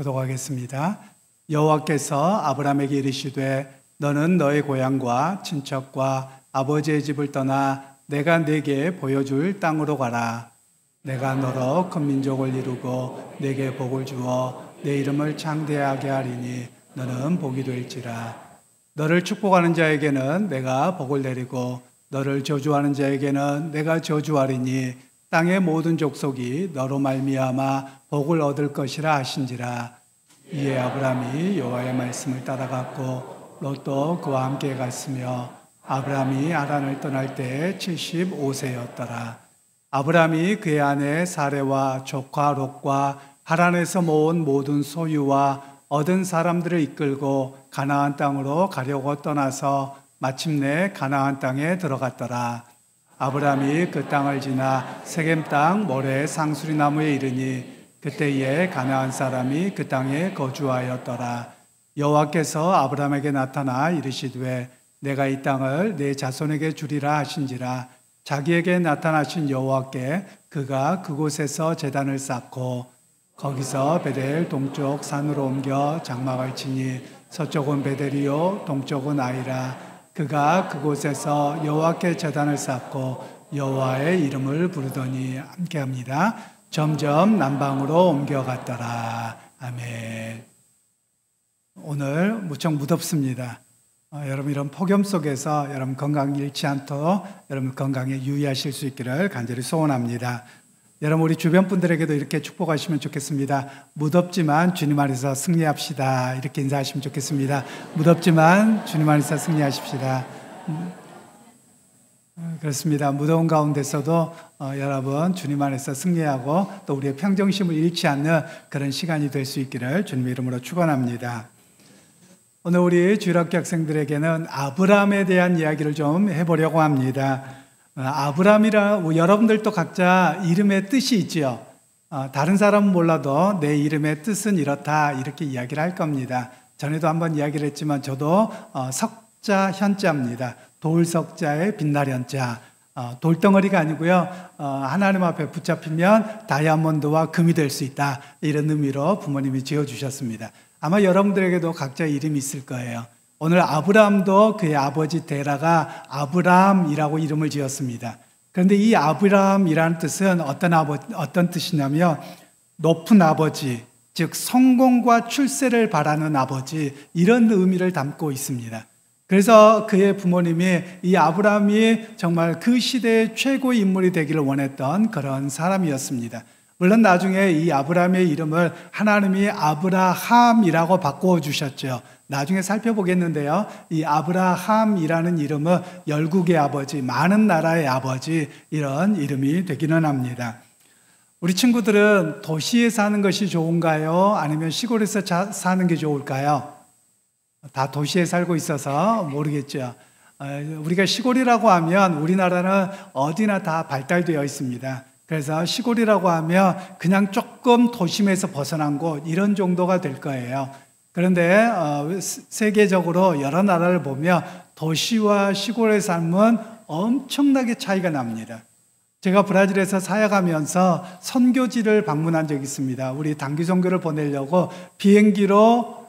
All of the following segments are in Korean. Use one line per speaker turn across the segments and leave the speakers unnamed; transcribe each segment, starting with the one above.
교독하겠습니다. 여호와께서 아브라함에게 이르시되 너는 너의 고향과 친척과 아버지의 집을 떠나 내가 네게 보여줄 땅으로 가라. 내가 너로 큰 민족을 이루고 네게 복을 주어 내 이름을 창대하게 하리니 너는 복이 될지라. 너를 축복하는 자에게는 내가 복을 내리고 너를 저주하는 자에게는 내가 저주하리니 땅의 모든 족속이 너로 말미암아 복을 얻을 것이라 하신지라. 이에 아브라함이 여호와의 말씀을 따라갔고 롯도 그와 함께 갔으며 아브라함이 하란을 떠날 때 75세였더라. 아브라함이 그의 아내 사레와 조카 롯과 하란에서 모은 모든 소유와 얻은 사람들을 이끌고 가나안 땅으로 가려고 떠나서 마침내 가나안 땅에 들어갔더라. 아브라함이 그 땅을 지나 세겜 땅 모래 상수리 나무에 이르니 그때에 가나안 사람이 그 땅에 거주하였더라. 여호와께서 아브라함에게 나타나 이르시되 내가 이 땅을 내 자손에게 주리라 하신지라. 자기에게 나타나신 여호와께 그가 그곳에서 제단을 쌓고 거기서 베델 동쪽 산으로 옮겨 장막을 치니 서쪽은 베델이요 동쪽은 아이라. 그가 그곳에서 여호와께 제단을 쌓고 여호와의 이름을 부르더니 함께합니다. 점점 남방으로 옮겨갔더라. 아멘. 오늘 무척 무덥습니다. 여러분 이런 폭염 속에서 여러분 건강 잃지 않도록 여러분 건강에 유의하실 수 있기를 간절히 소원합니다. 여러분 우리 주변 분들에게도 이렇게 축복하시면 좋겠습니다. 무덥지만 주님 안에서 승리합시다. 이렇게 인사하시면 좋겠습니다. 무덥지만 주님 안에서 승리하십시다. 그렇습니다. 무더운 가운데서도 여러분 주님 안에서 승리하고 또 우리의 평정심을 잃지 않는 그런 시간이 될 수 있기를 주님의 이름으로 축원합니다. 오늘 우리 주일학교 학생들에게는 아브라함에 대한 이야기를 좀 해보려고 합니다. 아브라함이라 여러분들도 각자 이름의 뜻이 있지요. 다른 사람은 몰라도 내 이름의 뜻은 이렇다 이렇게 이야기를 할 겁니다. 전에도 한번 이야기를 했지만 저도 석자 현자입니다. 돌석자의 빛날 현자. 돌덩어리가 아니고요. 하나님 앞에 붙잡히면 다이아몬드와 금이 될 수 있다. 이런 의미로 부모님이 지어주셨습니다. 아마 여러분들에게도 각자 이름이 있을 거예요. 오늘 아브라함도 그의 아버지 데라가 아브람이라고 이름을 지었습니다. 그런데 이 아브람이라는 뜻은 어떤 뜻이냐면 높은 아버지, 즉 성공과 출세를 바라는 아버지 이런 의미를 담고 있습니다. 그래서 그의 부모님이 이 아브람이 정말 그 시대의 최고의 인물이 되기를 원했던 그런 사람이었습니다. 물론 나중에 이 아브라함의 이름을 하나님이 아브라함이라고 바꿔주셨죠. 나중에 살펴보겠는데요. 이 아브라함이라는 이름은 열국의 아버지, 많은 나라의 아버지 이런 이름이 되기는 합니다. 우리 친구들은 도시에 사는 것이 좋은가요? 아니면 시골에서 사는 게 좋을까요? 다 도시에 살고 있어서 모르겠죠. 우리가 시골이라고 하면 우리나라는 어디나 다 발달되어 있습니다. 그래서 시골이라고 하면 그냥 조금 도심에서 벗어난 곳 이런 정도가 될 거예요. 그런데 세계적으로 여러 나라를 보면 도시와 시골의 삶은 엄청나게 차이가 납니다. 제가 브라질에서 사역하면서 선교지를 방문한 적이 있습니다. 우리 단기 선교를 보내려고 비행기로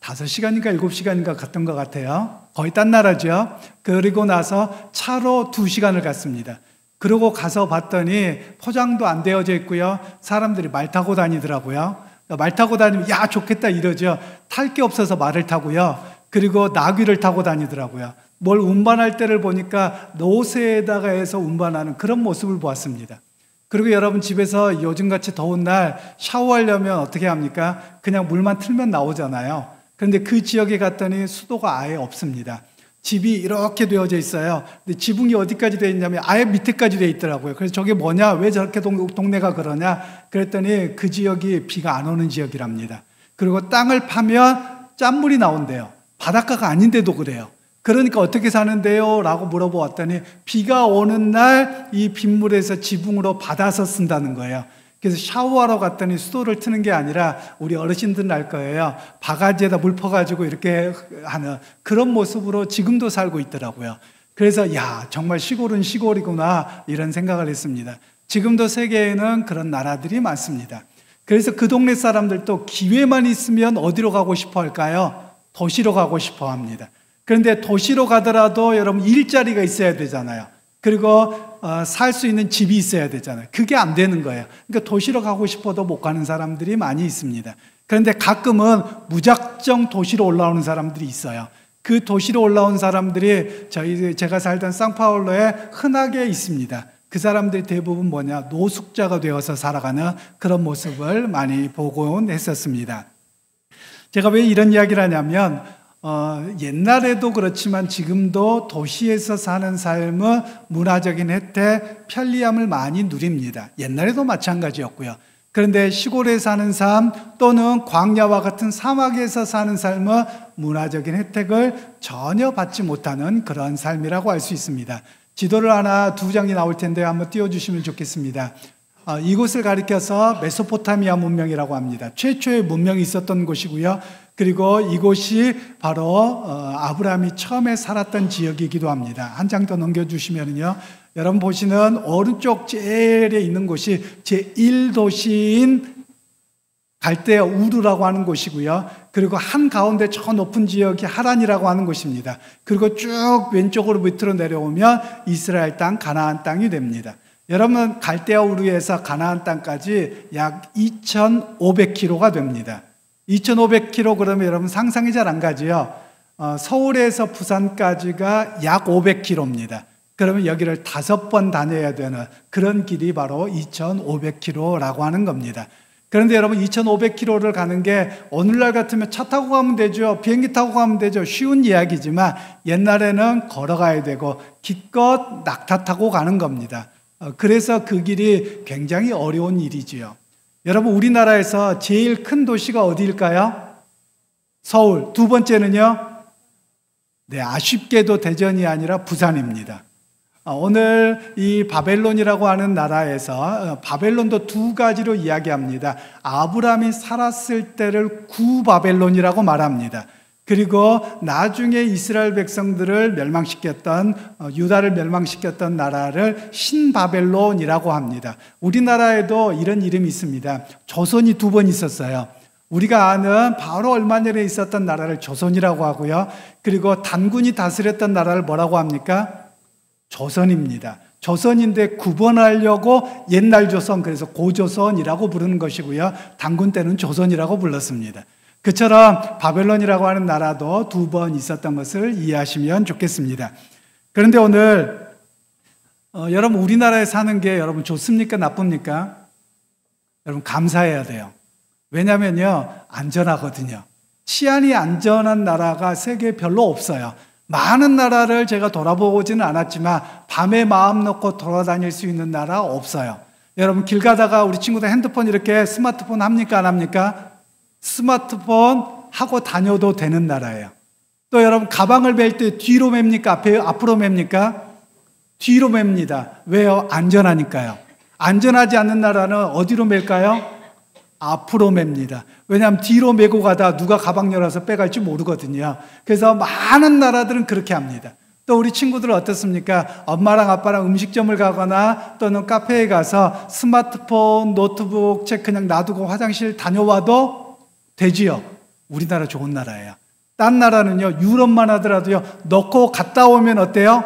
5시간인가 7시간인가 갔던 것 같아요. 거의 딴 나라죠. 그리고 나서 차로 2시간을 갔습니다. 그러고 가서 봤더니 포장도 안 되어져 있고요. 사람들이 말 타고 다니더라고요. 말 타고 다니면 야 좋겠다 이러죠. 탈 게 없어서 말을 타고요. 그리고 나귀를 타고 다니더라고요. 뭘 운반할 때를 보니까 노새에다가 해서 운반하는 그런 모습을 보았습니다. 그리고 여러분 집에서 요즘같이 더운 날 샤워하려면 어떻게 합니까? 그냥 물만 틀면 나오잖아요. 그런데 그 지역에 갔더니 수도가 아예 없습니다. 집이 이렇게 되어져 있어요. 근데 지붕이 어디까지 되어 있냐면 아예 밑에까지 되어 있더라고요. 그래서 저게 뭐냐? 왜 저렇게 동네가 그러냐? 그랬더니 그 지역이 비가 안 오는 지역이랍니다. 그리고 땅을 파면 짠물이 나온대요. 바닷가가 아닌데도 그래요. 그러니까 어떻게 사는데요? 라고 물어보았더니 비가 오는 날 이 빗물에서 지붕으로 받아서 쓴다는 거예요. 그래서 샤워하러 갔더니 수도를 트는 게 아니라 우리 어르신들은 알 거예요. 바가지에다 물 퍼가지고 이렇게 하는 그런 모습으로 지금도 살고 있더라고요. 그래서 야 정말 시골은 시골이구나 이런 생각을 했습니다. 지금도 세계에는 그런 나라들이 많습니다. 그래서 그 동네 사람들도 기회만 있으면 어디로 가고 싶어 할까요? 도시로 가고 싶어 합니다. 그런데 도시로 가더라도 여러분 일자리가 있어야 되잖아요. 그리고 살 수 있는 집이 있어야 되잖아요. 그게 안 되는 거예요. 그러니까 도시로 가고 싶어도 못 가는 사람들이 많이 있습니다. 그런데 가끔은 무작정 도시로 올라오는 사람들이 있어요. 그 도시로 올라온 사람들이 제가 살던 상파울로에 흔하게 있습니다. 그 사람들이 대부분 뭐냐? 노숙자가 되어서 살아가는 그런 모습을 많이 보곤 했었습니다. 제가 왜 이런 이야기를 하냐면 옛날에도 그렇지만 지금도 도시에서 사는 삶은 문화적인 혜택, 편리함을 많이 누립니다. 옛날에도 마찬가지였고요. 그런데 시골에 사는 삶 또는 광야와 같은 사막에서 사는 삶은 문화적인 혜택을 전혀 받지 못하는 그런 삶이라고 할 수 있습니다. 지도를 하나 두 장이 나올 텐데 한번 띄워주시면 좋겠습니다. 이곳을 가리켜서 메소포타미아 문명이라고 합니다. 최초의 문명이 있었던 곳이고요. 그리고 이곳이 바로 아브라함이 처음에 살았던 지역이기도 합니다. 한 장 더 넘겨주시면요. 여러분 보시는 오른쪽 제일에 있는 곳이 제1도시인 갈대아 우르라고 하는 곳이고요. 그리고 한가운데 저 높은 지역이 하란이라고 하는 곳입니다. 그리고 쭉 왼쪽으로 밑으로 내려오면 이스라엘 땅, 가나안 땅이 됩니다. 여러분 갈대아 우르에서 가나안 땅까지 약 2,500km가 됩니다. 2,500km 그러면 여러분 상상이 잘 안 가지요. 서울에서 부산까지가 약 500km입니다. 그러면 여기를 5번 다녀야 되는 그런 길이 바로 2,500km라고 하는 겁니다. 그런데 여러분 2,500km를 가는 게 오늘날 같으면 차 타고 가면 되죠. 비행기 타고 가면 되죠. 쉬운 이야기지만 옛날에는 걸어가야 되고 기껏 낙타 타고 가는 겁니다. 그래서 그 길이 굉장히 어려운 일이지요. 여러분 우리나라에서 제일 큰 도시가 어디일까요? 서울. 두 번째는요? 네, 아쉽게도 대전이 아니라 부산입니다. 오늘 이 바벨론이라고 하는 나라에서 바벨론도 두 가지로 이야기합니다. 아브라함이 살았을 때를 구바벨론이라고 말합니다. 그리고 나중에 이스라엘 백성들을 멸망시켰던 유다를 멸망시켰던 나라를 신바벨론이라고 합니다. 우리나라에도 이런 이름이 있습니다. 조선이 두 번 있었어요. 우리가 아는 바로 얼마 전에 있었던 나라를 조선이라고 하고요. 그리고 단군이 다스렸던 나라를 뭐라고 합니까? 조선입니다. 조선인데 구분하려고 옛날 조선, 그래서 고조선이라고 부르는 것이고요. 단군 때는 조선이라고 불렀습니다. 그처럼 바벨론이라고 하는 나라도 두 번 있었던 것을 이해하시면 좋겠습니다. 그런데 오늘 여러분 우리나라에 사는 게 여러분 좋습니까? 나쁩니까? 여러분 감사해야 돼요. 왜냐면요 안전하거든요. 치안이 안전한 나라가 세계에 별로 없어요. 많은 나라를 제가 돌아보지는 않았지만 밤에 마음 놓고 돌아다닐 수 있는 나라 없어요. 여러분 길 가다가 우리 친구들 핸드폰 이렇게 스마트폰 합니까? 안 합니까? 스마트폰 하고 다녀도 되는 나라예요. 또 여러분 가방을 멜 때 뒤로 맵니까? 앞으로 맵니까? 뒤로 맵니다. 왜요? 안전하니까요. 안전하지 않는 나라는 어디로 멜까요? 앞으로 맵니다. 왜냐하면 뒤로 메고 가다 누가 가방 열어서 빼갈지 모르거든요. 그래서 많은 나라들은 그렇게 합니다. 또 우리 친구들은 어떻습니까? 엄마랑 아빠랑 음식점을 가거나 또는 카페에 가서 스마트폰, 노트북 책 그냥 놔두고 화장실 다녀와도 되지요. 우리나라 좋은 나라예요. 딴 나라는요, 유럽만 하더라도요, 넣고 갔다 오면 어때요?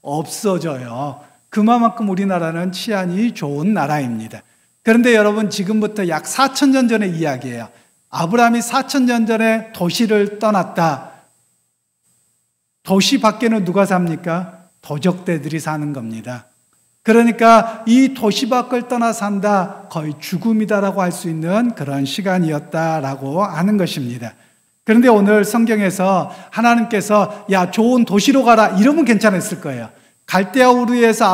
없어져요. 그만큼 우리나라는 치안이 좋은 나라입니다. 그런데 여러분 지금부터 약 4,000년 전의 이야기예요. 아브라함이 4,000년 전에 도시를 떠났다. 도시 밖에는 누가 삽니까? 도적대들이 사는 겁니다. 그러니까 이 도시 밖을 떠나 산다, 거의 죽음이다라고 할 수 있는 그런 시간이었다라고 하는 것입니다. 그런데 오늘 성경에서 하나님께서 야 좋은 도시로 가라 이러면 괜찮았을 거예요. 갈대아 우르에서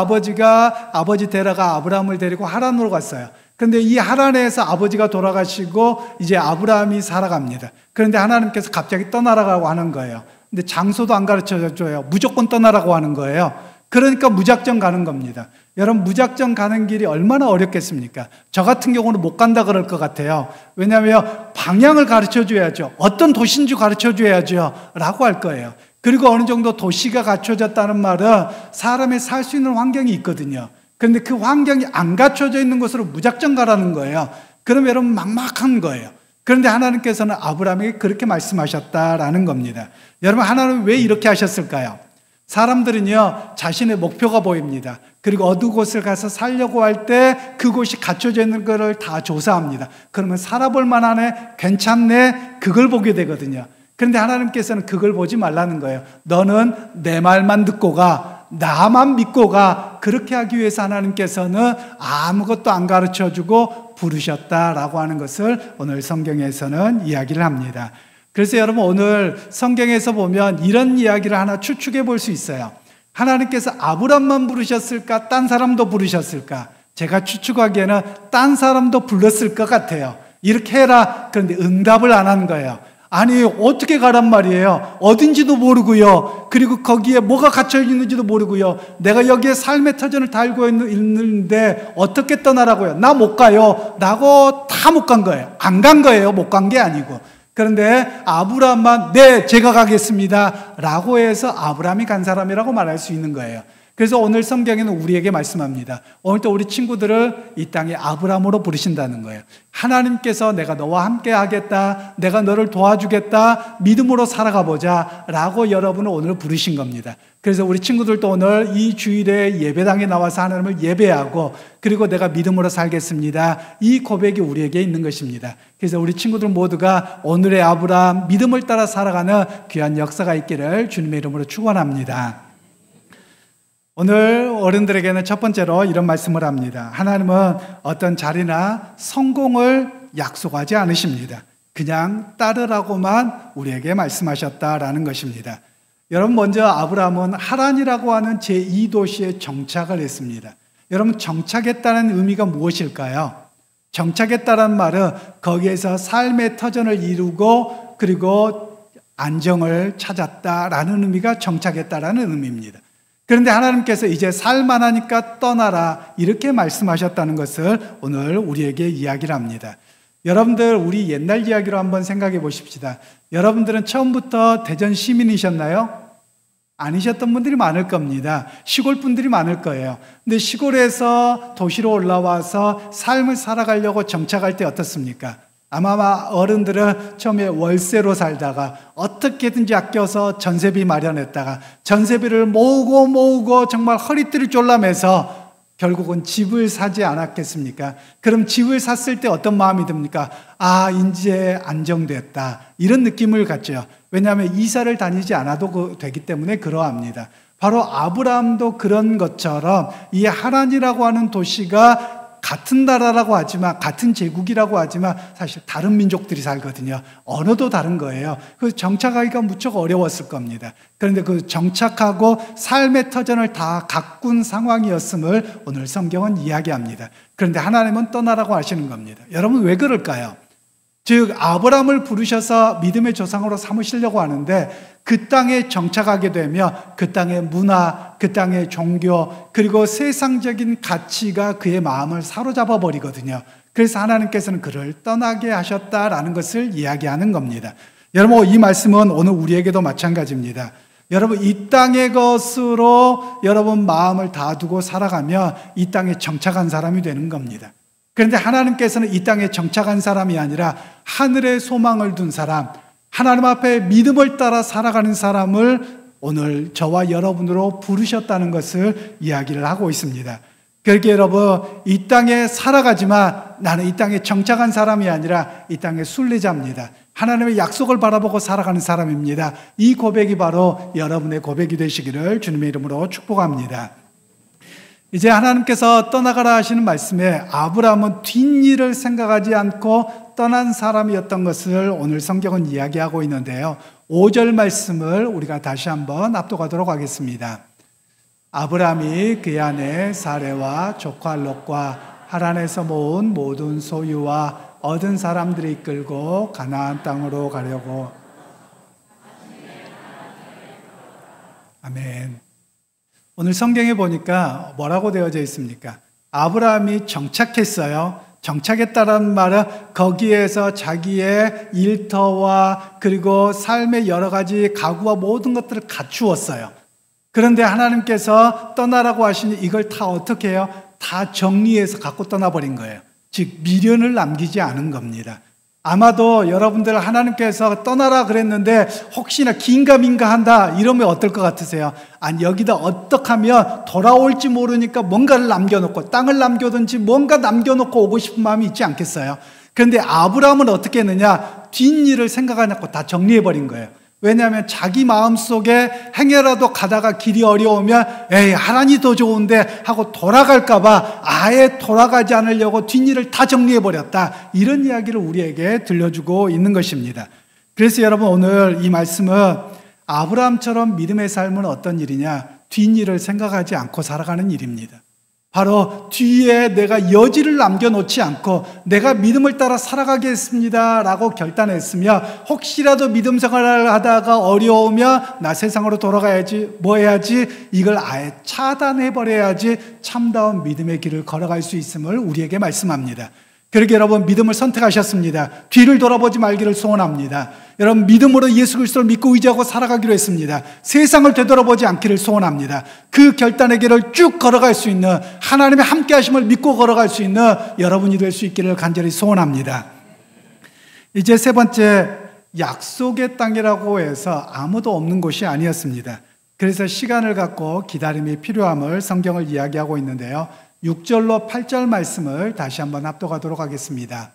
아버지 데라가 아브라함을 데리고 하란으로 갔어요. 그런데 이 하란에서 아버지가 돌아가시고 이제 아브라함이 살아갑니다. 그런데 하나님께서 갑자기 떠나라고 하는 거예요. 근데 장소도 안 가르쳐줘요. 무조건 떠나라고 하는 거예요. 그러니까 무작정 가는 겁니다. 여러분 무작정 가는 길이 얼마나 어렵겠습니까? 저 같은 경우는 못 간다 그럴 것 같아요. 왜냐하면 방향을 가르쳐줘야죠. 어떤 도시인지 가르쳐줘야죠 라고 할 거예요. 그리고 어느 정도 도시가 갖춰졌다는 말은 사람이 살 수 있는 환경이 있거든요. 그런데 그 환경이 안 갖춰져 있는 곳으로 무작정 가라는 거예요. 그럼 여러분 막막한 거예요. 그런데 하나님께서는 아브라함에게 그렇게 말씀하셨다라는 겁니다. 여러분, 하나님은 왜 이렇게 하셨을까요? 사람들은요, 자신의 목표가 보입니다. 그리고 어느 곳을 가서 살려고 할 때 그곳이 갖춰져 있는 것을 다 조사합니다. 그러면 살아볼 만하네, 괜찮네, 그걸 보게 되거든요. 그런데 하나님께서는 그걸 보지 말라는 거예요. 너는 내 말만 듣고 가, 나만 믿고 가. 그렇게 하기 위해서 하나님께서는 아무것도 안 가르쳐주고 부르셨다라고 하는 것을 오늘 성경에서는 이야기를 합니다. 그래서 여러분, 오늘 성경에서 보면 이런 이야기를 하나 추측해 볼 수 있어요. 하나님께서 아브람만 부르셨을까? 딴 사람도 부르셨을까? 제가 추측하기에는 딴 사람도 불렀을 것 같아요. 이렇게 해라. 그런데 응답을 안 한 거예요. 아니, 어떻게 가란 말이에요? 어딘지도 모르고요. 그리고 거기에 뭐가 갇혀 있는지도 모르고요. 내가 여기에 삶의 터전을 달고 있는데 어떻게 떠나라고요? 나 못 가요. 라고 다 못 간 거예요. 안 간 거예요. 못 간 게 아니고. 그런데 아브라함만 네, 제가 가겠습니다 라고 해서 아브라함이 간 사람이라고 말할 수 있는 거예요. 그래서 오늘 성경에는 우리에게 말씀합니다. 오늘도 우리 친구들을 이 땅에 아브라함으로 부르신다는 거예요. 하나님께서 내가 너와 함께 하겠다, 내가 너를 도와주겠다, 믿음으로 살아가 보자 라고 여러분을 오늘 부르신 겁니다. 그래서 우리 친구들도 오늘 이 주일에 예배당에 나와서 하나님을 예배하고, 그리고 내가 믿음으로 살겠습니다, 이 고백이 우리에게 있는 것입니다. 그래서 우리 친구들 모두가 오늘의 아브라함, 믿음을 따라 살아가는 귀한 역사가 있기를 주님의 이름으로 축원합니다. 오늘 어른들에게는 첫 번째로 이런 말씀을 합니다. 하나님은 어떤 자리나 성공을 약속하지 않으십니다. 그냥 따르라고만 우리에게 말씀하셨다라는 것입니다. 여러분, 먼저 아브라함은 하란이라고 하는 제2도시에 정착을 했습니다. 여러분, 정착했다는 의미가 무엇일까요? 정착했다는 말은 거기에서 삶의 터전을 이루고 그리고 안정을 찾았다라는 의미가 정착했다라는 의미입니다. 그런데 하나님께서 이제 살만하니까 떠나라 이렇게 말씀하셨다는 것을 오늘 우리에게 이야기를 합니다. 여러분들, 우리 옛날 이야기로 한번 생각해 보십시다. 여러분들은 처음부터 대전 시민이셨나요? 아니셨던 분들이 많을 겁니다. 시골 분들이 많을 거예요. 근데 시골에서 도시로 올라와서 삶을 살아가려고 정착할 때 어떻습니까? 아마 어른들은 처음에 월세로 살다가 어떻게든지 아껴서 전세비 마련했다가 전세비를 모으고 정말 허리띠를 졸라매서 결국은 집을 사지 않았겠습니까? 그럼 집을 샀을 때 어떤 마음이 듭니까? 아, 이제 안정됐다, 이런 느낌을 갖죠. 왜냐하면 이사를 다니지 않아도 되기 때문에 그러합니다. 바로 아브라함도 그런 것처럼 이 하란이라고 하는 도시가 같은 나라라고 하지만, 같은 제국이라고 하지만 사실 다른 민족들이 살거든요. 언어도 다른 거예요. 그래서 정착하기가 무척 어려웠을 겁니다. 그런데 그 정착하고 삶의 터전을 다 가꾼 상황이었음을 오늘 성경은 이야기합니다. 그런데 하나님은 떠나라고 하시는 겁니다. 여러분, 왜 그럴까요? 즉, 아브라함을 부르셔서 믿음의 조상으로 삼으시려고 하는데 그 땅에 정착하게 되면 그 땅의 문화, 그 땅의 종교, 그리고 세상적인 가치가 그의 마음을 사로잡아 버리거든요. 그래서 하나님께서는 그를 떠나게 하셨다라는 것을 이야기하는 겁니다. 여러분, 이 말씀은 오늘 우리에게도 마찬가지입니다. 여러분, 이 땅의 것으로 여러분 마음을 다 두고 살아가면 이 땅에 정착한 사람이 되는 겁니다. 그런데 하나님께서는 이 땅에 정착한 사람이 아니라 하늘에 소망을 둔 사람, 하나님 앞에 믿음을 따라 살아가는 사람을 오늘 저와 여러분으로 부르셨다는 것을 이야기를 하고 있습니다. 그렇게 여러분, 이 땅에 살아가지만 나는 이 땅에 정착한 사람이 아니라 이 땅의 순례자입니다. 하나님의 약속을 바라보고 살아가는 사람입니다. 이 고백이 바로 여러분의 고백이 되시기를 주님의 이름으로 축복합니다. 이제 하나님께서 떠나가라 하시는 말씀에 아브라함은 뒷일을 생각하지 않고 떠난 사람이었던 것을 오늘 성경은 이야기하고 있는데요. 5절 말씀을 우리가 다시 한번 압독하도록 하겠습니다. 아브라함이 그의 아내 사레와 조카 롯과 하란에서 모은 모든 소유와 얻은 사람들이 이끌고 가나안 땅으로 가려고. 아멘. 오늘 성경에 보니까 뭐라고 되어져 있습니까? 아브라함이 정착했어요. 정착했다는 말은 거기에서 자기의 일터와 그리고 삶의 여러 가지 가구와 모든 것들을 갖추었어요. 그런데 하나님께서 떠나라고 하시니 이걸 다 어떻게 해요? 다 정리해서 갖고 떠나버린 거예요. 즉 미련을 남기지 않은 겁니다. 아마도 여러분들 하나님께서 떠나라 그랬는데 혹시나 긴가민가 한다 이러면 어떨 것 같으세요? 아니, 여기다 어떻게 하면 돌아올지 모르니까 뭔가를 남겨놓고, 땅을 남겨든지 뭔가 남겨놓고 오고 싶은 마음이 있지 않겠어요? 그런데 아브라함은 어떻게 했느냐? 뒷일을 생각하지 않고 다 정리해버린 거예요. 왜냐하면 자기 마음속에 행여라도 가다가 길이 어려우면 에이, 하란이 더 좋은데 하고 돌아갈까봐 아예 돌아가지 않으려고 뒷일을 다 정리해버렸다. 이런 이야기를 우리에게 들려주고 있는 것입니다. 그래서 여러분, 오늘 이 말씀은 아브라함처럼 믿음의 삶은 어떤 일이냐? 뒷일을 생각하지 않고 살아가는 일입니다. 바로 뒤에 내가 여지를 남겨놓지 않고 내가 믿음을 따라 살아가겠습니다 라고 결단했으며, 혹시라도 믿음 생활을 하다가 어려우면 나 세상으로 돌아가야지, 뭐 해야지, 이걸 아예 차단해버려야지 참다운 믿음의 길을 걸어갈 수 있음을 우리에게 말씀합니다. 그렇게 여러분, 믿음을 선택하셨습니다. 뒤를 돌아보지 말기를 소원합니다. 여러분, 믿음으로 예수 그리스도를 믿고 의지하고 살아가기로 했습니다. 세상을 되돌아보지 않기를 소원합니다. 그 결단의 길을 쭉 걸어갈 수 있는, 하나님의 함께 하심을 믿고 걸어갈 수 있는 여러분이 될 수 있기를 간절히 소원합니다. 이제 세 번째, 약속의 땅이라고 해서 아무도 없는 곳이 아니었습니다. 그래서 시간을 갖고 기다림이 필요함을 성경을 이야기하고 있는데요, 6절로 8절 말씀을 다시 한번 합독하도록 하겠습니다.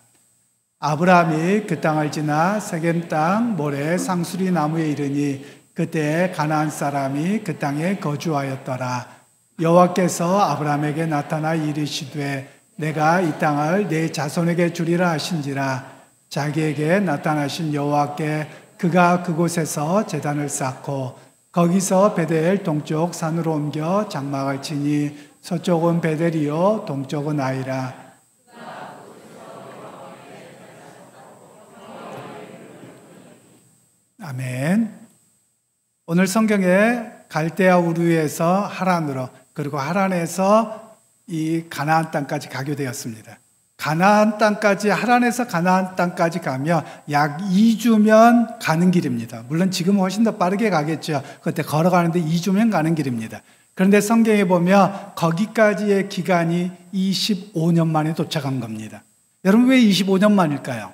아브라함이 그 땅을 지나 세겜 땅 모래 상수리 나무에 이르니 그때 가나안 사람이 그 땅에 거주하였더라. 여호와께서 아브라함에게 나타나 이르시되 내가 이 땅을 네 자손에게 주리라 하신지라. 자기에게 나타나신 여호와께 그가 그곳에서 제단을 쌓고 거기서 베델 동쪽 산으로 옮겨 장막을 치니 서쪽은 베델이요 동쪽은 아이라. 아멘. 오늘 성경에 갈대아 우르에서 하란으로, 그리고 하란에서 이 가나안 땅까지 가게 되었습니다. 가나안 땅까지, 하란에서 가나안 땅까지 가면 약 2주면 가는 길입니다. 물론 지금은 훨씬 더 빠르게 가겠죠. 그때 걸어가는데 2주면 가는 길입니다. 그런데 성경에 보면 거기까지의 기간이 25년 만에 도착한 겁니다. 여러분, 왜 25년 만일까요?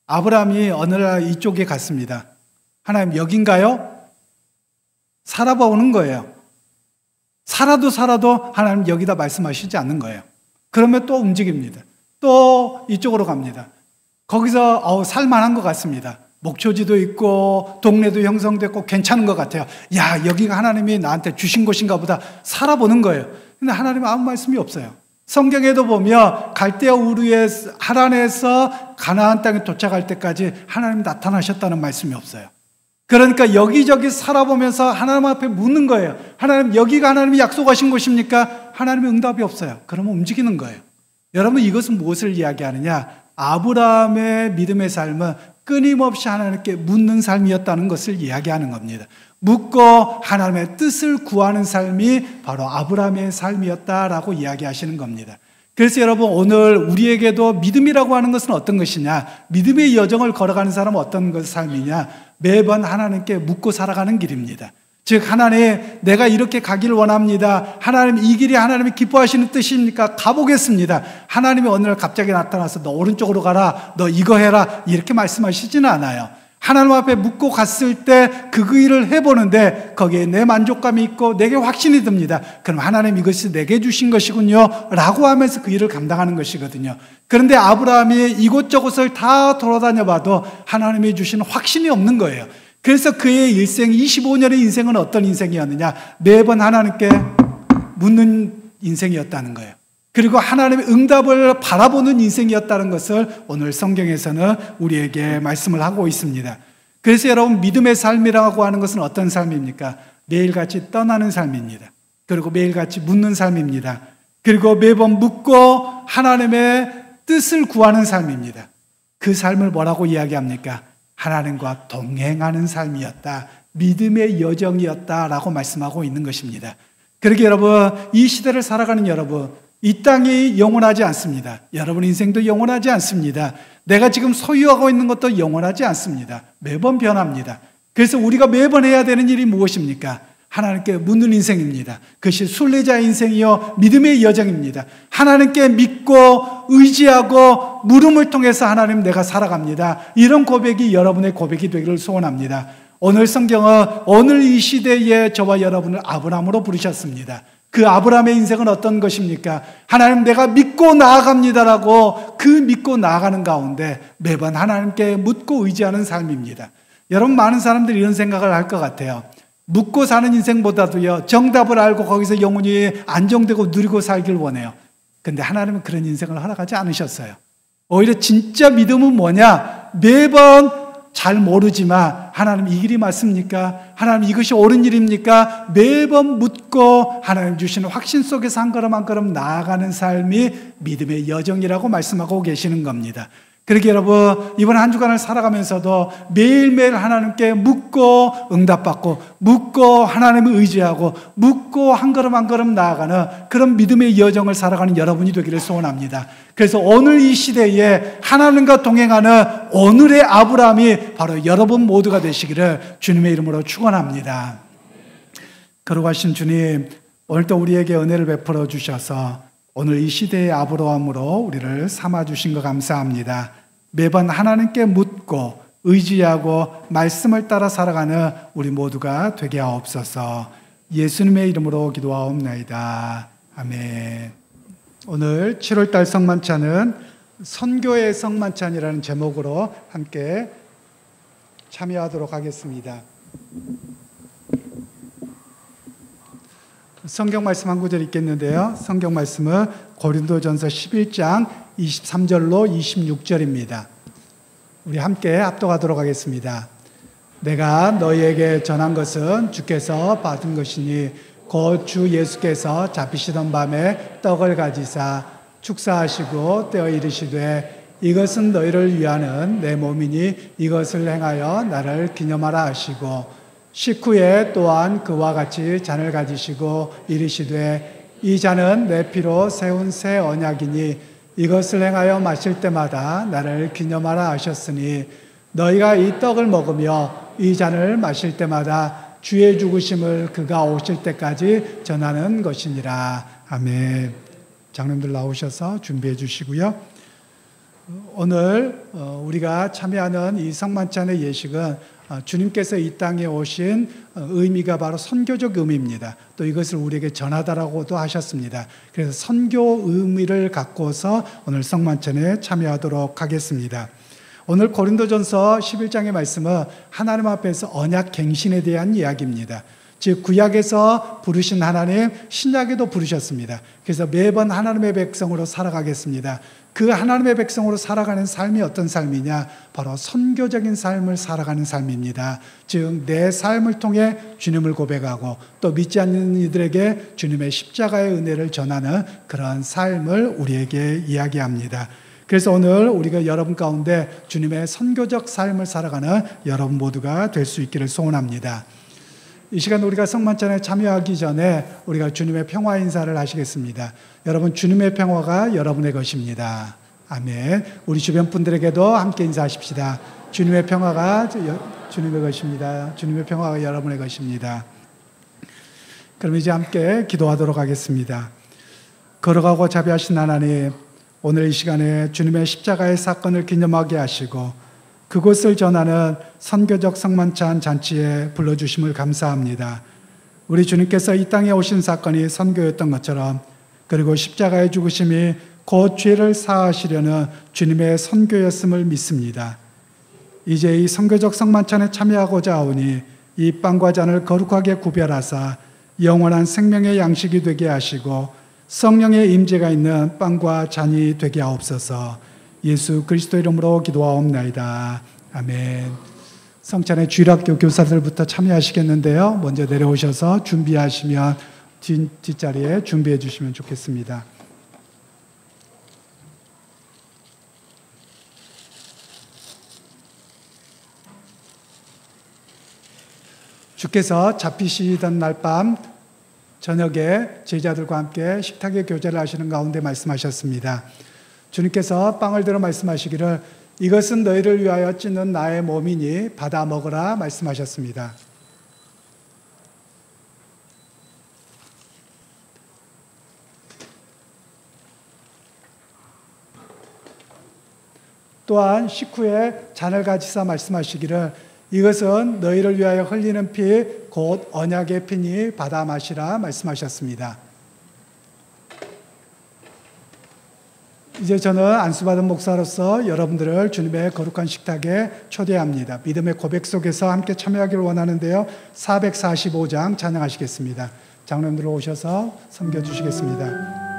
아브라함이 어느 날 이쪽에 갔습니다. 하나님, 여긴가요? 살아보는 거예요. 살아도 하나님 여기다 말씀하시지 않는 거예요. 그러면 또 움직입니다. 또 이쪽으로 갑니다. 거기서 살만한 것 같습니다. 목초지도 있고 동네도 형성됐고 괜찮은 것 같아요. 야, 여기가 하나님이 나한테 주신 곳인가 보다. 살아보는 거예요. 근데 하나님은 아무 말씀이 없어요. 성경에도 보면 갈대아 우르의 하란에서 가나안 땅에 도착할 때까지 하나님이 나타나셨다는 말씀이 없어요. 그러니까 여기저기 살아보면서 하나님 앞에 묻는 거예요. 하나님, 여기가 하나님이 약속하신 곳입니까? 하나님의 응답이 없어요. 그러면 움직이는 거예요. 여러분, 이것은 무엇을 이야기하느냐? 아브라함의 믿음의 삶은 끊임없이 하나님께 묻는 삶이었다는 것을 이야기하는 겁니다. 묻고 하나님의 뜻을 구하는 삶이 바로 아브라함의 삶이었다라고 이야기하시는 겁니다. 그래서 여러분, 오늘 우리에게도 믿음이라고 하는 것은 어떤 것이냐? 믿음의 여정을 걸어가는 사람은 어떤 삶이냐? 매번 하나님께 묻고 살아가는 길입니다. 즉, 하나님, 내가 이렇게 가기를 원합니다. 하나님, 이 길이 하나님이 기뻐하시는 뜻입니까? 가보겠습니다. 하나님이 어느 날 갑자기 나타나서 너 오른쪽으로 가라, 너 이거 해라, 이렇게 말씀하시지는 않아요. 하나님 앞에 묻고 갔을 때 그 일을 해보는데 거기에 내 만족감이 있고 내게 확신이 듭니다. 그럼 하나님, 이것이 내게 주신 것이군요 라고 하면서 그 일을 감당하는 것이거든요. 그런데 아브라함이 이곳저곳을 다 돌아다녀 봐도 하나님이 주신 확신이 없는 거예요. 그래서 그의 일생, 25년의 인생은 어떤 인생이었느냐? 매번 하나님께 묻는 인생이었다는 거예요. 그리고 하나님의 응답을 바라보는 인생이었다는 것을 오늘 성경에서는 우리에게 말씀을 하고 있습니다. 그래서 여러분, 믿음의 삶이라고 하는 것은 어떤 삶입니까? 매일같이 떠나는 삶입니다. 그리고 매일같이 묻는 삶입니다. 그리고 매번 묻고 하나님의 뜻을 구하는 삶입니다. 그 삶을 뭐라고 이야기합니까? 하나님과 동행하는 삶이었다. 믿음의 여정이었다라고 말씀하고 있는 것입니다. 그러게 여러분, 이 시대를 살아가는 여러분, 이 땅이 영원하지 않습니다. 여러분 인생도 영원하지 않습니다. 내가 지금 소유하고 있는 것도 영원하지 않습니다. 매번 변합니다. 그래서 우리가 매번 해야 되는 일이 무엇입니까? 하나님께 묻는 인생입니다. 그것이 순례자의 인생이요 믿음의 여정입니다. 하나님께 믿고 의지하고 물음을 통해서 하나님 내가 살아갑니다. 이런 고백이 여러분의 고백이 되기를 소원합니다. 오늘 성경은 오늘 이 시대에 저와 여러분을 아브라함으로 부르셨습니다. 그 아브라함의 인생은 어떤 것입니까? 하나님 내가 믿고 나아갑니다라고 그 믿고 나아가는 가운데 매번 하나님께 묻고 의지하는 삶입니다. 여러분 많은 사람들이 이런 생각을 할 것 같아요. 묻고 사는 인생보다도요 정답을 알고 거기서 영원히 안정되고 누리고 살길 원해요. 근데 하나님은 그런 인생을 허락하지 않으셨어요. 오히려 진짜 믿음은 뭐냐? 매번 잘 모르지만 하나님 이 길이 맞습니까? 하나님 이것이 옳은 일입니까? 매번 묻고 하나님 주시는 확신 속에서 한 걸음 한 걸음 나아가는 삶이 믿음의 여정이라고 말씀하고 계시는 겁니다. 그러게 여러분 이번 한 주간을 살아가면서도 매일매일 하나님께 묻고 응답받고 묻고 하나님을 의지하고 묻고 한 걸음 한 걸음 나아가는 그런 믿음의 여정을 살아가는 여러분이 되기를 소원합니다. 그래서 오늘 이 시대에 하나님과 동행하는 오늘의 아브라함이 바로 여러분 모두가 되시기를 주님의 이름으로 축원합니다. 거룩하신 주님, 오늘도 우리에게 은혜를 베풀어 주셔서 오늘 이 시대의 아브라함으로 우리를 삼아주신 것 감사합니다. 매번 하나님께 묻고 의지하고 말씀을 따라 살아가는 우리 모두가 되게 하옵소서. 예수님의 이름으로 기도하옵나이다. 아멘. 오늘 7월달 성만찬은 선교의 성만찬이라는 제목으로 함께 참여하도록 하겠습니다. 성경 말씀 한 구절 읽겠는데요. 성경 말씀은 고린도전서 11장 23절로 26절입니다. 우리 함께 합독하도록 하겠습니다. 내가 너희에게 전한 것은 주께서 받은 것이니 곧 주 예수께서 잡히시던 밤에 떡을 가지사 축사하시고 떼어 이르시되 이것은 너희를 위하는 내 몸이니 이것을 행하여 나를 기념하라 하시고 식후에 또한 그와 같이 잔을 가지시고 이르시되 이 잔은 내 피로 세운 새 언약이니 이것을 행하여 마실 때마다 나를 기념하라 하셨으니 너희가 이 떡을 먹으며 이 잔을 마실 때마다 주의 죽으심을 그가 오실 때까지 전하는 것이니라. 아멘. 장로님들 나오셔서 준비해 주시고요. 오늘 우리가 참여하는 이 성만찬의 예식은 주님께서 이 땅에 오신 의미가 바로 선교적 의미입니다. 또 이것을 우리에게 전하다라고도 하셨습니다. 그래서 선교 의미를 갖고서 오늘 성만찬에 참여하도록 하겠습니다. 오늘 고린도전서 11장의 말씀은 하나님 앞에서 언약 갱신에 대한 이야기입니다. 즉 구약에서 부르신 하나님, 신약에도 부르셨습니다. 그래서 매번 하나님의 백성으로 살아가겠습니다. 그 하나님의 백성으로 살아가는 삶이 어떤 삶이냐? 바로 선교적인 삶을 살아가는 삶입니다. 즉 내 삶을 통해 주님을 고백하고 또 믿지 않는 이들에게 주님의 십자가의 은혜를 전하는 그런 삶을 우리에게 이야기합니다. 그래서 오늘 우리가 여러분 가운데 주님의 선교적 삶을 살아가는 여러분 모두가 될 수 있기를 소원합니다. 이 시간 우리가 성만찬에 참여하기 전에 우리가 주님의 평화 인사를 하시겠습니다. 여러분 주님의 평화가 여러분의 것입니다. 아멘. 우리 주변 분들에게도 함께 인사하십시다. 주님의 평화가 주님의 것입니다. 주님의 평화가 여러분의 것입니다. 그럼 이제 함께 기도하도록 하겠습니다. 걸어가고 자비하신 하나님, 오늘 이 시간에 주님의 십자가의 사건을 기념하게 하시고 그곳을 전하는 선교적 성만찬 잔치에 불러주심을 감사합니다. 우리 주님께서 이 땅에 오신 사건이 선교였던 것처럼 그리고 십자가의 죽으심이 곧 죄를 사하시려는 주님의 선교였음을 믿습니다. 이제 이 선교적 성만찬에 참여하고자 하오니 이 빵과 잔을 거룩하게 구별하사 영원한 생명의 양식이 되게 하시고 성령의 임재가 있는 빵과 잔이 되게 하옵소서. 예수 그리스도 이름으로 기도하옵나이다. 아멘. 성찬의 주일학교 교사들부터 참여하시겠는데요. 먼저 내려오셔서 준비하시면 뒷자리에 준비해 주시면 좋겠습니다. 주께서 잡히시던 날 밤 저녁에 제자들과 함께 식탁에 교제를 하시는 가운데 말씀하셨습니다. 주님께서 빵을 들어 말씀하시기를 이것은 너희를 위하여 찢는 나의 몸이니 받아 먹으라 말씀하셨습니다. 또한 식후에 잔을 가지사 말씀하시기를 이것은 너희를 위하여 흘리는 피 곧 언약의 피니 받아 마시라 말씀하셨습니다. 이제 저는 안수받은 목사로서 여러분들을 주님의 거룩한 식탁에 초대합니다. 믿음의 고백 속에서 함께 참여하기를 원하는데요. 445장 찬양하시겠습니다. 장로님들 오셔서 섬겨주시겠습니다.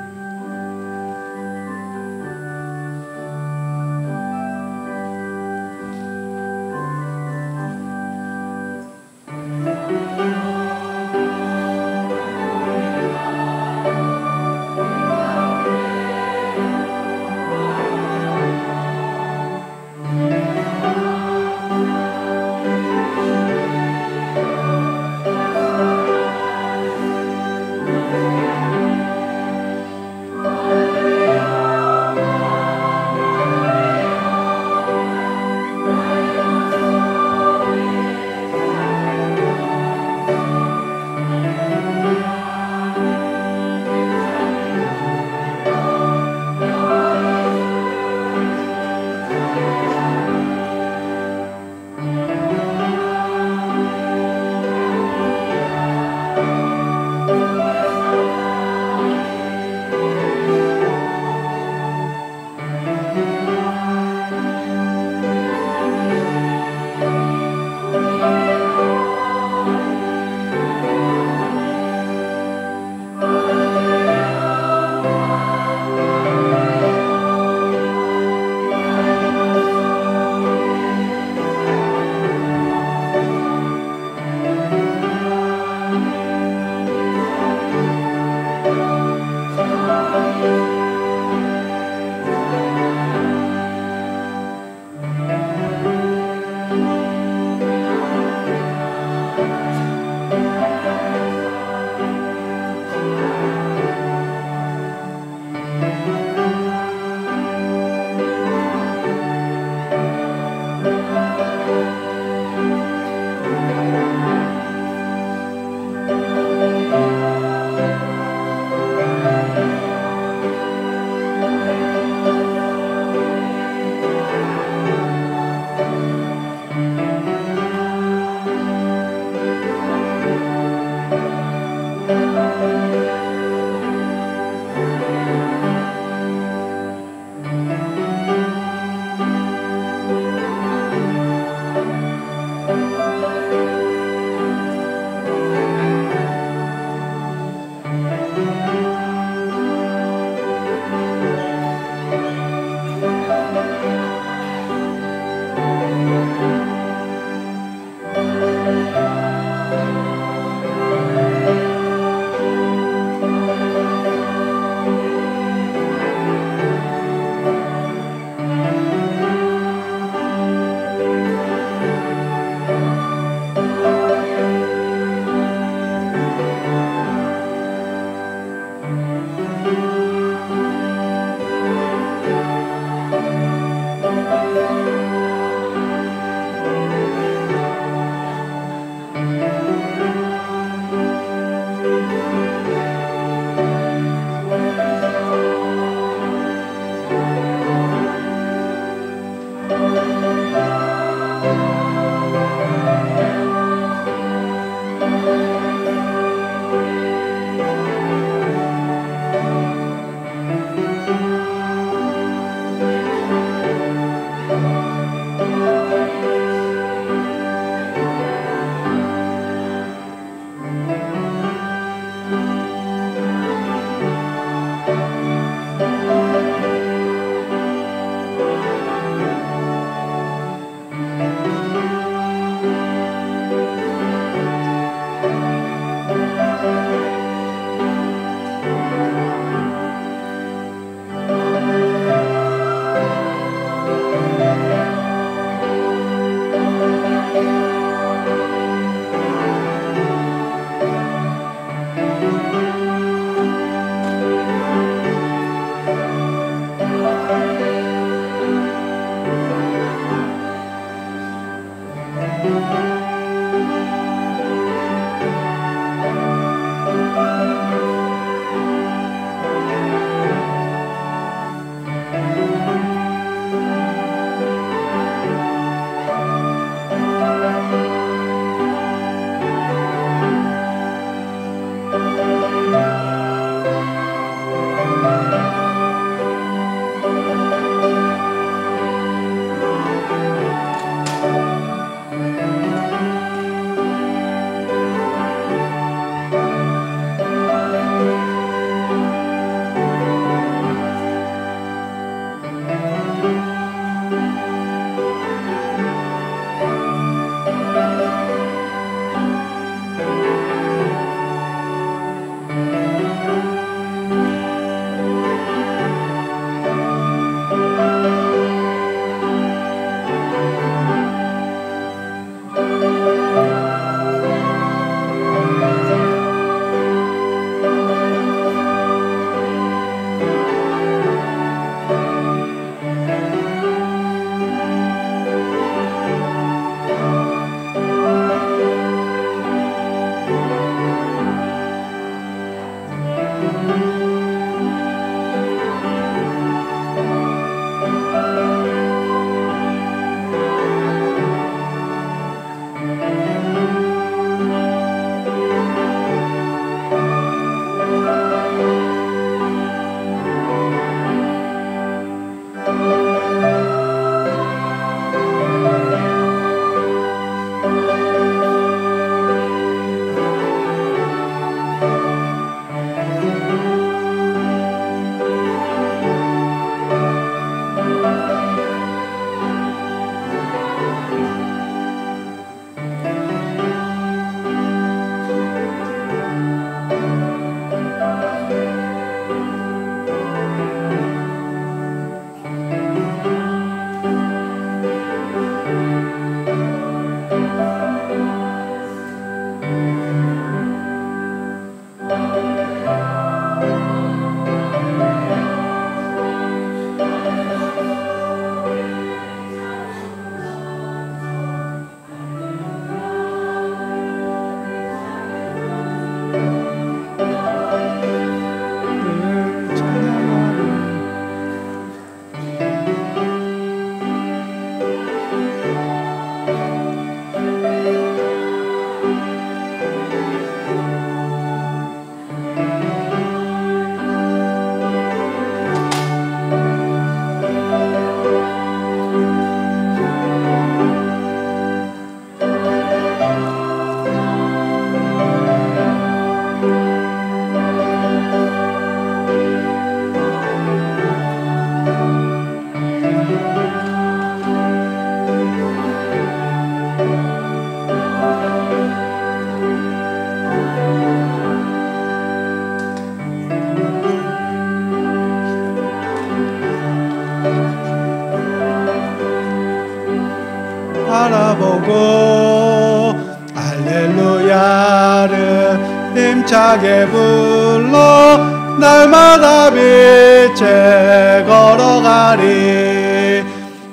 힘차게 불러 날마다 빛에 걸어가리.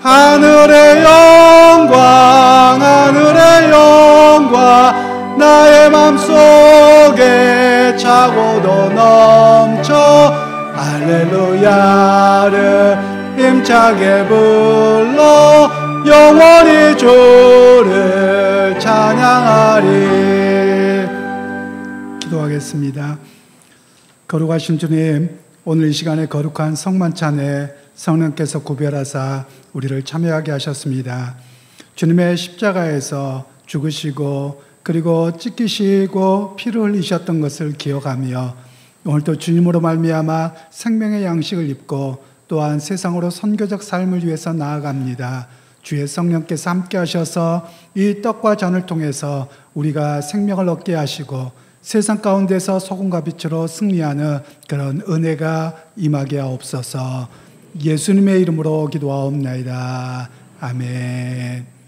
하늘의 영광 하늘의 영광 나의 맘속에 차고도 넘쳐 할렐루야를 힘차게 불러 영원히 주를 찬양하리. 기도하겠습니다. 거룩하신 주님, 오늘 이 시간에 거룩한 성만찬에 성령께서 구별하사 우리를 참여하게 하셨습니다. 주님의 십자가에서 죽으시고 그리고 찢기시고 피를 흘리셨던 것을 기억하며 오늘도 주님으로 말미암아 생명의 양식을 입고 또한 세상으로 선교적 삶을 위해서 나아갑니다. 주의 성령께서 함께 하셔서 이 떡과 잔을 통해서 우리가 생명을 얻게 하시고 세상 가운데서 소금과 빛으로 승리하는 그런 은혜가 임하게 하옵소서. 예수님의 이름으로 기도하옵나이다. 아멘.